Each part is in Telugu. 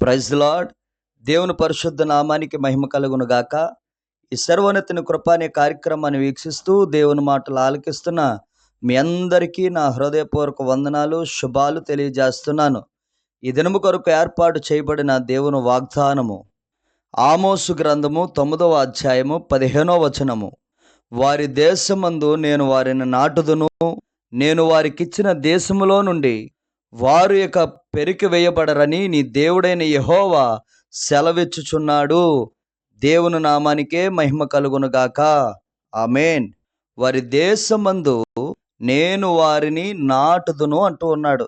Praise the lord. దేవుని పరిశుద్ధ నామానికి మహిమ కలుగును గాక. ఈ సర్వోన్నతుని కృప అనే కార్యక్రమాన్ని వీక్షిస్తూ దేవుని మాటలు ఆలకిస్తున్న మీ అందరికీ నా హృదయపూర్వక వందనాలు, శుభాలు తెలియజేస్తున్నాను. ఈ దినము కొరకు ఏర్పాటు చేయబడిన దేవుని వాగ్దానము ఆమోసు గ్రంథము 9వ అధ్యాయము 15వ వచనము. వారి దేశమందు నేను వారిని నాటుదును, నేను వారికిచ్చిన దేశములో నుండి వారు ఇక పెరికి వేయబడరని నీ దేవుడైన యెహోవా సెలవిచ్చుచున్నాడు. దేవుని నామానికే మహిమ కలుగును గాక. ఆమేన్. వారి దేశమందు నేను వారిని నాటుదును అంటూ ఉన్నాడు.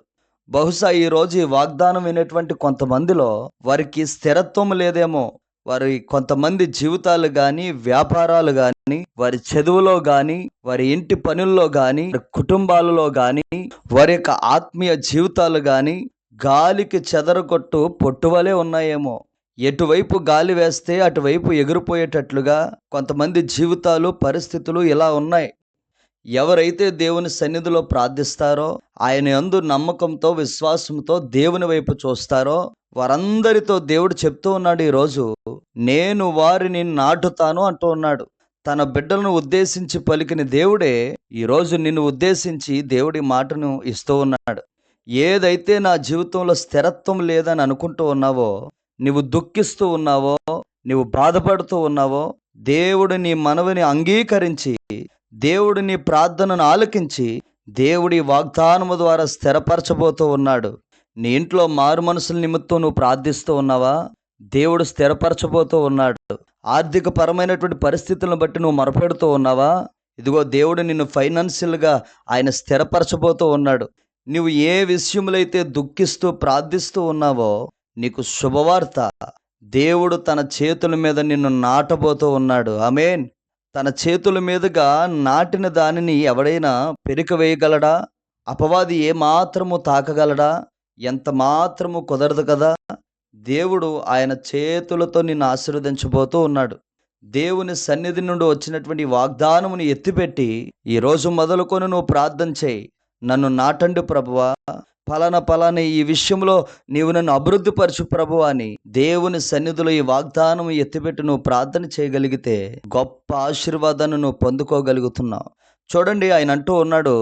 బహుశా ఈరోజు ఈ వాగ్దానం వినేటువంటి కొంతమందిలో వారికి స్థిరత్వం లేదేమో. వారి కొంతమంది జీవితాలు కానీ, వ్యాపారాలు కానీ, వారి చదువులో కానీ, వారి ఇంటి పనుల్లో కానీ, కుటుంబాలలో కానీ, వారి యొక్క ఆత్మీయ జీవితాలు కానీ గాలికి చెదరగొట్టు పొట్టువలే ఉన్నాయేమో. ఎటువైపు గాలి వేస్తే అటువైపు ఎగిరిపోయేటట్లుగా కొంతమంది జీవితాలు, పరిస్థితులు ఇలా ఉన్నాయి. ఎవరైతే దేవుని సన్నిధిలో ప్రార్థిస్తారో, ఆయన యందు నమ్మకంతో, విశ్వాసంతో దేవుని వైపు చూస్తారో వారందరితో దేవుడు చెప్తూ ఉన్నాడు, ఈరోజు నేను వారిని నాటుతాను అంటూ ఉన్నాడు. తన బిడ్డలను ఉద్దేశించి పలికిన దేవుడే ఈరోజు నిన్ను ఉద్దేశించి దేవుడి మాటను ఇస్తూ ఉన్నాడు. ఏదైతే నా జీవితంలో స్థిరత్వం లేదని అనుకుంటూ ఉన్నావో, నువ్వు దుఃఖిస్తూ ఉన్నావో, నువ్వు బాధపడుతూ ఉన్నావో, దేవుడు నీ మనవిని అంగీకరించి, దేవుడు నీ ప్రార్థనను ఆలకించి దేవుడి వాగ్దానము ద్వారా స్థిరపరచబోతూ ఉన్నాడు. నీ ఇంట్లో మారు మనసుల నిమిత్తం నువ్వు ప్రార్థిస్తూ ఉన్నావా? దేవుడు స్థిరపరచబోతూ ఉన్నాడు. ఆర్థిక పరమైనటువంటి పరిస్థితులను బట్టి నువ్వు మొరపెడుతూ ఉన్నావా? ఇదిగో దేవుడు నిన్ను ఫైనాన్షియల్గా ఆయన స్థిరపరచబోతూ ఉన్నాడు. నువ్వు ఏ విషయములైతే దుఃఖిస్తూ ప్రార్థిస్తూ ఉన్నావో నీకు శుభవార్త, దేవుడు తన చేతుల మీద నిన్ను నాటబోతూ ఉన్నాడు. ఆమేన్. తన చేతుల మీదుగా నాటిన దానిని ఎవడైనా పెరిక వేయగలడా? అపవాది ఏమాత్రము తాకగలడా? ఎంత మాత్రము కుదరదు కదా. దేవుడు ఆయన చేతులతో నిన్ను ఆశీర్వదించబోతూ ఉన్నాడు. దేవుని సన్నిధి నుండి వచ్చినటువంటి వాగ్దానమును ఎత్తిపెట్టి ఈరోజు మొదలుకొని నువ్వు ప్రార్థన చేయి. నన్ను నాటండి ప్రభువా, ఫలానా ఈ విషయంలో నీవు నన్ను అభివృద్ధిపరచు ప్రభువా అని దేవుని సన్నిధిలో ఈ వాగ్దానం ఎత్తిపెట్టి నువ్వు ప్రార్థన చేయగలిగితే గొప్ప ఆశీర్వాదాన్ని నువ్వు పొందుకోగలుగుతున్నావు. చూడండి, ఆయన అంటూ ఉన్నాడు,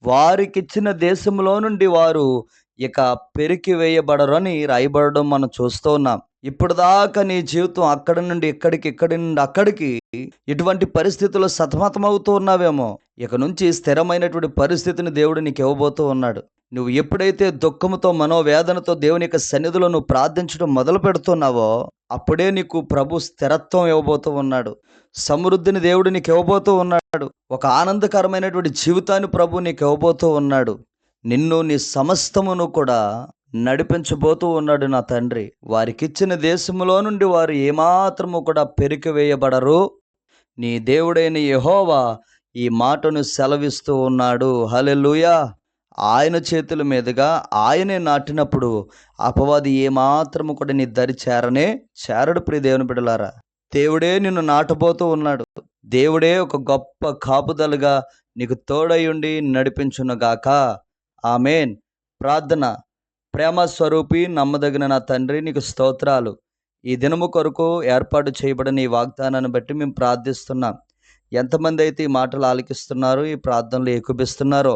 వారికిచ్చిన దేశంలో నుండి వారు ఇక పెరికి వేయబడరు అని రాయబడడం మనం చూస్తూ ఉన్నాం. ఇప్పుడు దాకా నీ జీవితం అక్కడి నుండి ఇక్కడికి, ఇక్కడి నుండి అక్కడికి ఇటువంటి పరిస్థితుల్లో సతమతమవుతూ ఉన్నావేమో. ఇక నుంచి స్థిరమైనటువంటి పరిస్థితిని దేవుడు నీకు ఇవ్వబోతూ ఉన్నాడు. నువ్వు ఎప్పుడైతే దుఃఖంతో, మనోవేదనతో దేవుని యొక్క సన్నిధిలో నువ్వు ప్రార్థించడం మొదలు పెడుతున్నావో అప్పుడే నీకు ప్రభు స్థిరత్వం ఇవ్వబోతూ ఉన్నాడు. సమృద్ధిని దేవుడు నీకు ఇవ్వబోతూ ఉన్నాడు. ఒక ఆనందకరమైనటువంటి జీవితాన్ని ప్రభు నీకు ఇవ్వబోతూ ఉన్నాడు. నిన్ను, నీ సమస్తమును కూడా నడిపించబోతూ ఉన్నాడు నా తండ్రి. వారికిచ్చిన దేశములో నుండి వారు ఏమాత్రము కూడా పెరికి వేయబడరు. నీ దేవుడైన యెహోవా ఈ మాటను సెలవిస్తూ ఉన్నాడు. హల్లెలూయా. ఆయన చేతుల మీదుగా ఆయనే నాటినప్పుడు అపవాది ఏమాత్రము కూడా నీ దరి చేరడు. ప్రియ దేవుని బిడ్డలారా, దేవుడే నిన్ను నాటబోతూ ఉన్నాడు. దేవుడే ఒక గొప్ప కాపుదలుగా నీకు తోడై ఉండి నడిపించునుగాక. ఆమేన్. ప్రార్థన. ప్రేమ స్వరూపి, నమ్మదగిన నా తండ్రి, నీకు స్తోత్రాలు. ఈ దినము కొరకు ఏర్పాటు చేయబడిన ఈ వాగ్దానాన్ని బట్టి మేము ప్రార్థిస్తున్నాం. ఎంతమంది అయితే ఈ మాటలు ఆలకిస్తున్నారో, ఈ ప్రార్థనలు ఏకీభవిస్తున్నారో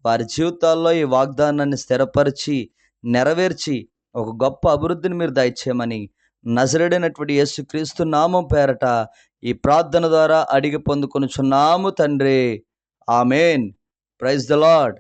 వారి జీవితాల్లో ఈ వాగ్దానాన్ని స్థిరపరిచి నెరవేర్చి ఒక గొప్ప అభివృద్ధిని మీరు దయచేయమని నజరేడైనటువంటి యేసుక్రీస్తు నామం పేరట ఈ ప్రార్థన ద్వారా అడిగి పొందుకొనుచున్నాము తండ్రి. ఆమేన్. Praise the lord.